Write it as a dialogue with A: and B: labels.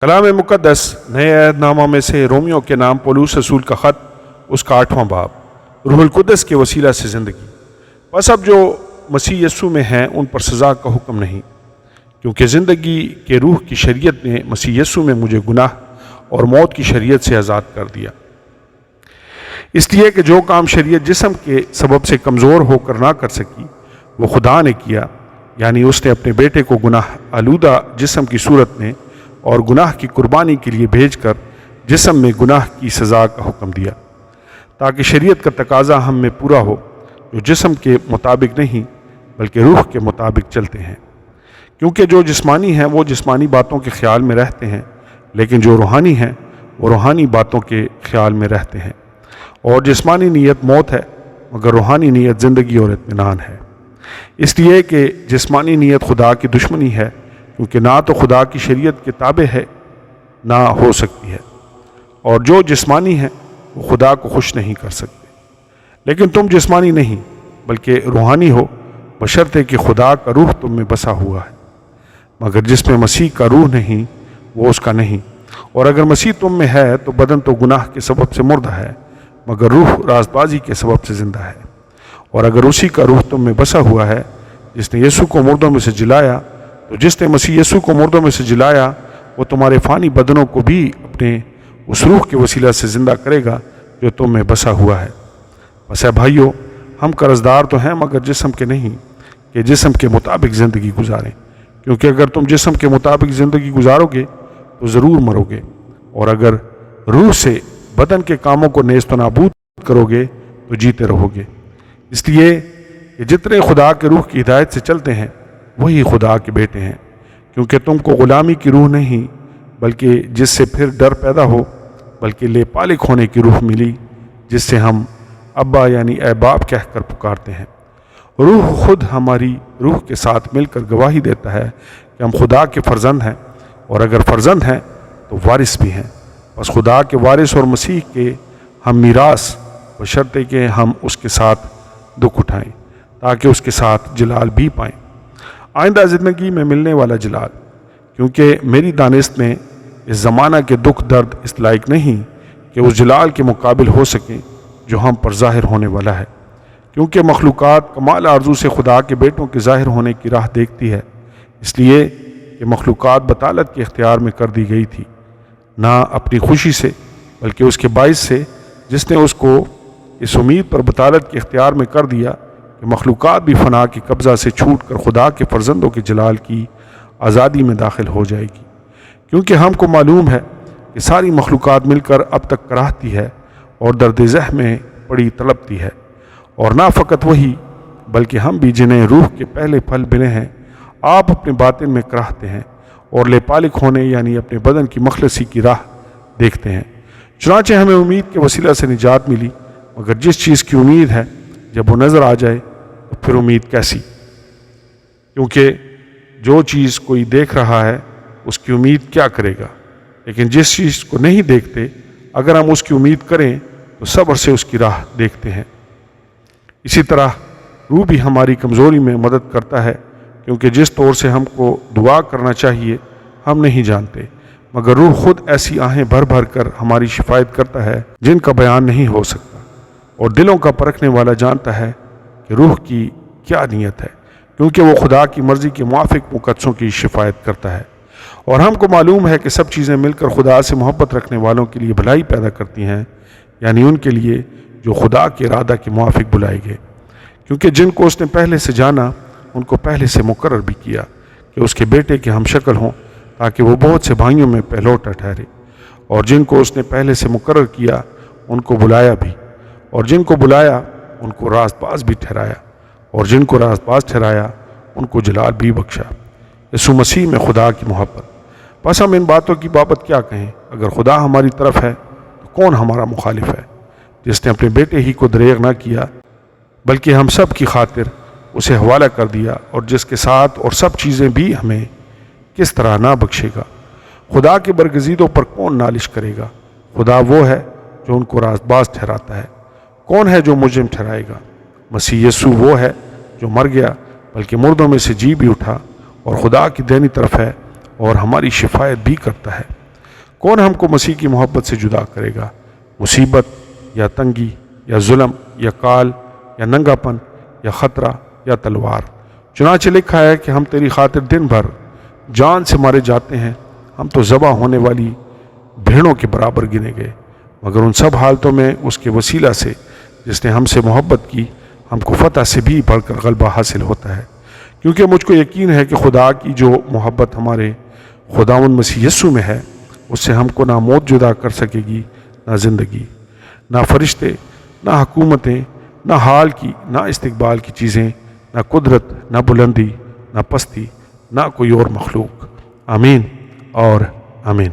A: کلام مقدس نئے عہد نامہ میں سے رومیو کے نام پولس رسول کا خط، اس کا 8واں باب، روح القدس کے وسیلہ سے زندگی۔ بس اب جو مسیح یسوع میں ہیں ان پر سزا کا حکم نہیں، کیونکہ زندگی کے روح کی شریعت نے مسیح یسوع میں مجھے گناہ اور موت کی شریعت سے آزاد کر دیا۔ اس لیے کہ جو کام شریعت جسم کے سبب سے کمزور ہو کر نہ کر سکی، وہ خدا نے کیا، یعنی اس نے اپنے بیٹے کو گناہ آلودہ جسم کی صورت میں اور گناہ کی قربانی کے لیے بھیج کر جسم میں گناہ کی سزا کا حکم دیا، تاکہ شریعت کا تقاضا ہم میں پورا ہو، جو جسم کے مطابق نہیں بلکہ روح کے مطابق چلتے ہیں۔ کیونکہ جو جسمانی ہیں وہ جسمانی باتوں کے خیال میں رہتے ہیں، لیکن جو روحانی ہیں وہ روحانی باتوں کے خیال میں رہتے ہیں۔ اور جسمانی نیت موت ہے، مگر روحانی نیت زندگی اور اطمینان ہے۔ اس لیے کہ جسمانی نیت خدا کی دشمنی ہے، کیونکہ نہ تو خدا کی شریعت کے تابع ہے نہ ہو سکتی ہے، اور جو جسمانی ہے وہ خدا کو خوش نہیں کر سکتے۔ لیکن تم جسمانی نہیں بلکہ روحانی ہو، بشرطے کہ خدا کا روح تم میں بسا ہوا ہے۔ مگر جس میں مسیح کا روح نہیں وہ اس کا نہیں، اور اگر مسیح تم میں ہے تو بدن تو گناہ کے سبب سے مردہ ہے، مگر روح راست بازی کے سبب سے زندہ ہے۔ اور اگر اسی کا روح تم میں بسا ہوا ہے جس نے یسوع کو مردوں میں سے جلایا، تو جس نے مسیح یسوع کو مردوں میں سے جلایا وہ تمہارے فانی بدنوں کو بھی اپنے اس روح کے وسیلہ سے زندہ کرے گا جو تم میں بسا ہوا ہے۔ بس اے بھائیو، ہم قرضدار تو ہیں مگر جسم کے نہیں، کہ جسم کے مطابق زندگی گزاریں، کیونکہ اگر تم جسم کے مطابق زندگی گزارو گے تو ضرور مرو گے، اور اگر روح سے بدن کے کاموں کو نیست و نابود کرو گے تو جیتے رہو گے۔ اس لیے کہ جتنے خدا کے روح کی ہدایت سے چلتے ہیں وہی خدا کے بیٹے ہیں۔ کیونکہ تم کو غلامی کی روح نہیں بلکہ جس سے پھر ڈر پیدا ہو، بلکہ لے پالک ہونے کی روح ملی، جس سے ہم ابا یعنی اے باپ کہہ کر پکارتے ہیں۔ روح خود ہماری روح کے ساتھ مل کر گواہی دیتا ہے کہ ہم خدا کے فرزند ہیں، اور اگر فرزند ہیں تو وارث بھی ہیں، بس خدا کے وارث اور مسیح کے ہم میراث، بشرطے کہ ہم اس کے ساتھ دکھ اٹھائیں تاکہ اس کے ساتھ جلال بھی پائیں، آئندہ زندگی میں ملنے والا جلال۔ کیونکہ میری دانست میں اس زمانہ کے دکھ درد اس لائق نہیں کہ اس جلال کے مقابل ہو سکیں جو ہم پر ظاہر ہونے والا ہے۔ کیونکہ مخلوقات کمال آرزو سے خدا کے بیٹوں کے ظاہر ہونے کی راہ دیکھتی ہے، اس لیے کہ مخلوقات بطالت کے اختیار میں کر دی گئی تھی، نہ اپنی خوشی سے بلکہ اس کے باعث سے جس نے اس کو اس امید پر بطالت کے اختیار میں کر دیا کہ مخلوقات بھی فنا کے قبضہ سے چھوٹ کر خدا کے فرزندوں کے جلال کی آزادی میں داخل ہو جائے گی۔ کیونکہ ہم کو معلوم ہے کہ ساری مخلوقات مل کر اب تک کراہتی ہے اور درد ذہ میں پڑی تڑپتی ہے، اور نہ فقط وہی بلکہ ہم بھی جنہیں روح کے پہلے پھل ملے ہیں آپ اپنے باطن میں کراہتے ہیں اور لے پالک ہونے یعنی اپنے بدن کی مخلصی کی راہ دیکھتے ہیں۔ چنانچہ ہمیں امید کے وسیلہ سے نجات ملی، مگر جس چیز کی امید ہے جب وہ نظر آ جائے تو پھر امید کیسی؟ کیونکہ جو چیز کوئی دیکھ رہا ہے اس کی امید کیا کرے گا؟ لیکن جس چیز کو نہیں دیکھتے اگر ہم اس کی امید کریں تو صبر سے اس کی راہ دیکھتے ہیں۔ اسی طرح روح بھی ہماری کمزوری میں مدد کرتا ہے، کیونکہ جس طور سے ہم کو دعا کرنا چاہیے ہم نہیں جانتے، مگر روح خود ایسی آہیں بھر بھر کر ہماری شفاعت کرتا ہے جن کا بیان نہیں ہو سکتا، اور دلوں کا پرکھنے والا جانتا ہے کہ روح کی کیا نیت ہے، کیونکہ وہ خدا کی مرضی کے موافق مقدسوں کی شفاعت کرتا ہے۔ اور ہم کو معلوم ہے کہ سب چیزیں مل کر خدا سے محبت رکھنے والوں کے لیے بھلائی پیدا کرتی ہیں، یعنی ان کے لیے جو خدا کے ارادہ کے موافق بلائے گئے۔ کیونکہ جن کو اس نے پہلے سے جانا ان کو پہلے سے مقرر بھی کیا کہ اس کے بیٹے کے ہم شکل ہوں، تاکہ وہ بہت سے بھائیوں میں پہلوٹا ٹھہرے۔ اور جن کو اس نے پہلے سے مقرر کیا ان کو بلایا بھی، اور جن کو بلایا ان کو راست باز بھی ٹھہرایا، اور جن کو راست باز ٹھہرایا ان کو جلال بھی بخشا۔ یسوع مسیح میں خدا کی محبت۔ بس ہم ان باتوں کی بابت کیا کہیں؟ اگر خدا ہماری طرف ہے تو کون ہمارا مخالف ہے؟ جس نے اپنے بیٹے ہی کو دریغ نہ کیا بلکہ ہم سب کی خاطر اسے حوالہ کر دیا، اور جس کے ساتھ اور سب چیزیں بھی ہمیں کس طرح نہ بخشے گا؟ خدا کے برگزیدوں پر کون نالش کرے گا؟ خدا وہ ہے جو ان کو راست باز ٹھہراتا ہے۔ کون ہے جو مجرم ٹھہرائے گا؟ مسیح یسوع وہ ہے جو مر گیا بلکہ مردوں میں سے جی بھی اٹھا، اور خدا کی دینی طرف ہے اور ہماری شفاعت بھی کرتا ہے۔ کون ہم کو مسیح کی محبت سے جدا کرے گا؟ مصیبت یا تنگی یا ظلم یا کال یا ننگا پن یا خطرہ یا تلوار؟ چنانچہ لکھا ہے کہ ہم تیری خاطر دن بھر جان سے مارے جاتے ہیں، ہم تو ذبح ہونے والی بھیڑوں کے برابر گنے گئے، مگر ان سب حالتوں میں اس کے وسیلہ سے جس نے ہم سے محبت کی ہم کو فتح سے بھی بڑھ کر غلبہ حاصل ہوتا ہے، کیونکہ مجھ کو یقین ہے کہ خدا کی جو محبت ہمارے خداوند مسیح یسوع میں ہے اس سے ہم کو نہ موت جدا کر سکے گی، نہ زندگی، نہ فرشتے، نہ حکومتیں، نہ حال کی نہ استقبال کی چیزیں، نہ قدرت، نہ بلندی، نہ پستی، نہ کوئی اور مخلوق۔ آمین اور آمین۔